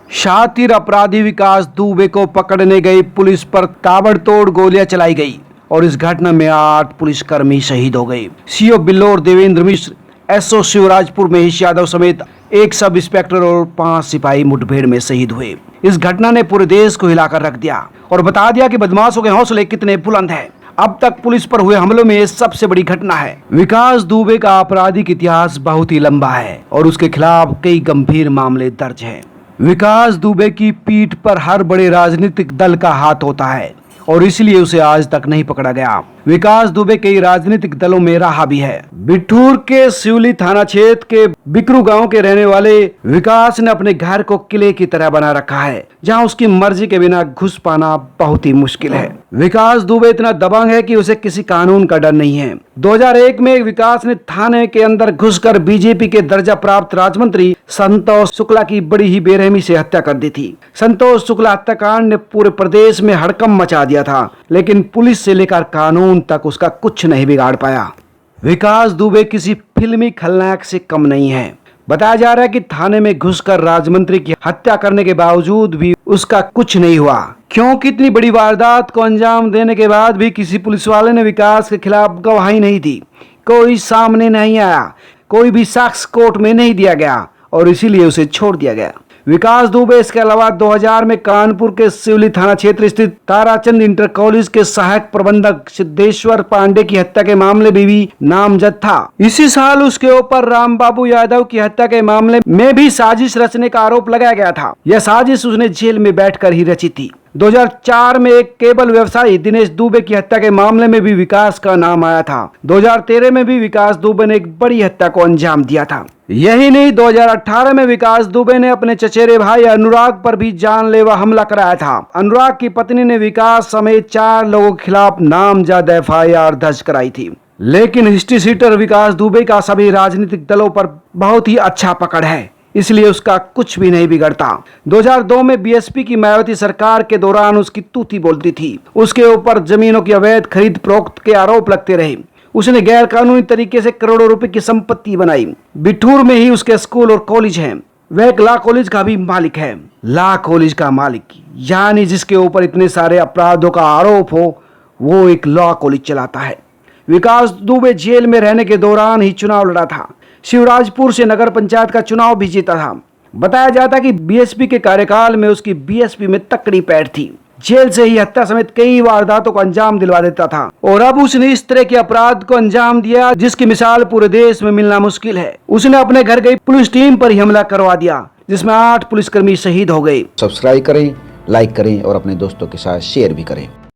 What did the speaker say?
शातिर अपराधी विकास दुबे को पकड़ने गई पुलिस पर ताबड़तोड़ गोलियां चलाई गई और इस घटना में 8 पुलिसकर्मी शहीद हो गए। सीओ बिल्लौर देवेंद्र मिश्र, एसओ शिवराजपुर महेश यादव समेत एक सब इंस्पेक्टर और 5 सिपाही मुठभेड़ में शहीद हुए। इस घटना ने पूरे देश को हिलाकर रख दिया और बता दिया कि बदमाशों के हौसले कितने बुलंद हैं। अब तक पुलिस पर हुए हमलों में ये सबसे बड़ी घटना है। विकास दुबे का आपराधिक इतिहास बहुत ही लंबा है और उसके खिलाफ कई गंभीर मामले दर्ज हैं। विकास दुबे की पीठ पर हर बड़े राजनीतिक दल का हाथ होता है और इसलिए उसे आज तक नहीं पकड़ा गया। विकास दुबे कई राजनीतिक दलों में रहा भी है। बिठूर के सिवली थाना क्षेत्र के बिकरू गांव के रहने वाले विकास ने अपने घर को किले की तरह बना रखा है, जहां उसकी मर्जी के बिना घुस पाना बहुत ही मुश्किल है। विकास दुबे इतना दबंग है कि उसे किसी कानून का डर नहीं है। 2001 में विकास ने थाने के अंदर घुसकर बीजेपी के दर्जा प्राप्त राज्य संतोष शुक्ला की बड़ी ही बेरहमी से हत्या कर दी थी। संतोष शुक्ला हत्याकांड ने पूरे प्रदेश में हड़कंप मचा दिया था, लेकिन पुलिस से लेकर कानून तक उसका कुछ नहीं बिगाड़ पाया। विकास दुबे किसी फिल्मी खलनायक से कम नहीं है। बताया जा रहा है कि थाने में घुसकर राज्यमंत्री की हत्या करने के बावजूद भी उसका कुछ नहीं हुआ, क्योंकि इतनी बड़ी वारदात को अंजाम देने के बाद भी किसी पुलिस वाले ने विकास के खिलाफ गवाही नहीं दी। कोई सामने नहीं आया, कोई भी साक्ष्य कोर्ट में नहीं दिया गया और इसीलिए उसे छोड़ दिया गया। विकास दुबे इसके अलावा 2000 में कानपुर के सिवली थाना क्षेत्र स्थित ताराचंद इंटर कॉलेज के सहायक प्रबंधक सिद्धेश्वर पांडे की हत्या के मामले में भी नामजद था। इसी साल उसके ऊपर रामबाबू यादव की हत्या के मामले में भी साजिश रचने का आरोप लगाया गया था। यह साजिश उसने जेल में बैठकर ही रची थी। 2004 में एक केबल व्यवसायी दिनेश दुबे की हत्या के मामले में भी विकास का नाम आया था। 2013 में भी विकास दुबे ने एक बड़ी हत्या को अंजाम दिया था। यही नहीं, 2018 में विकास दुबे ने अपने चचेरे भाई अनुराग पर भी जानलेवा हमला कराया था। अनुराग की पत्नी ने विकास समेत 4 लोगों के खिलाफ नामजद FIR दर्ज कराई थी। लेकिन हिस्ट्री शीटर विकास दुबे का सभी राजनीतिक दलों पर बहुत ही अच्छा पकड़ है, इसलिए उसका कुछ भी नहीं बिगड़ता। 2002 में बीएसपी की मायावती सरकार के दौरान उसकी तूती बोलती थी। उसके ऊपर जमीनों की अवैध खरीद फरोख्त के आरोप लगते रहे। उसने गैर कानूनी तरीके से करोड़ों रुपए की संपत्ति बनाई। बिठूर में ही उसके स्कूल और कॉलेज हैं। वह एक लॉ कॉलेज का भी मालिक है। लॉ कॉलेज का मालिक यानी जिसके ऊपर इतने सारे अपराधों का आरोप हो, वो एक लॉ कॉलेज चलाता है। विकास दुबे जेल में रहने के दौरान ही चुनाव लड़ा था। शिवराजपुर से नगर पंचायत का चुनाव भी जीता था। बताया जाता कि बीएसपी के कार्यकाल में उसकी बीएसपी में तकड़ी पैठ थी। जेल से ही हत्या समेत कई वारदातों को अंजाम दिलवा देता था और अब उसने इस तरह के अपराध को अंजाम दिया जिसकी मिसाल पूरे देश में मिलना मुश्किल है। उसने अपने घर गई पुलिस टीम पर ही हमला करवा दिया, जिसमें 8 पुलिसकर्मी शहीद हो गए। सब्सक्राइब करें, लाइक करें और अपने दोस्तों के साथ शेयर भी करें।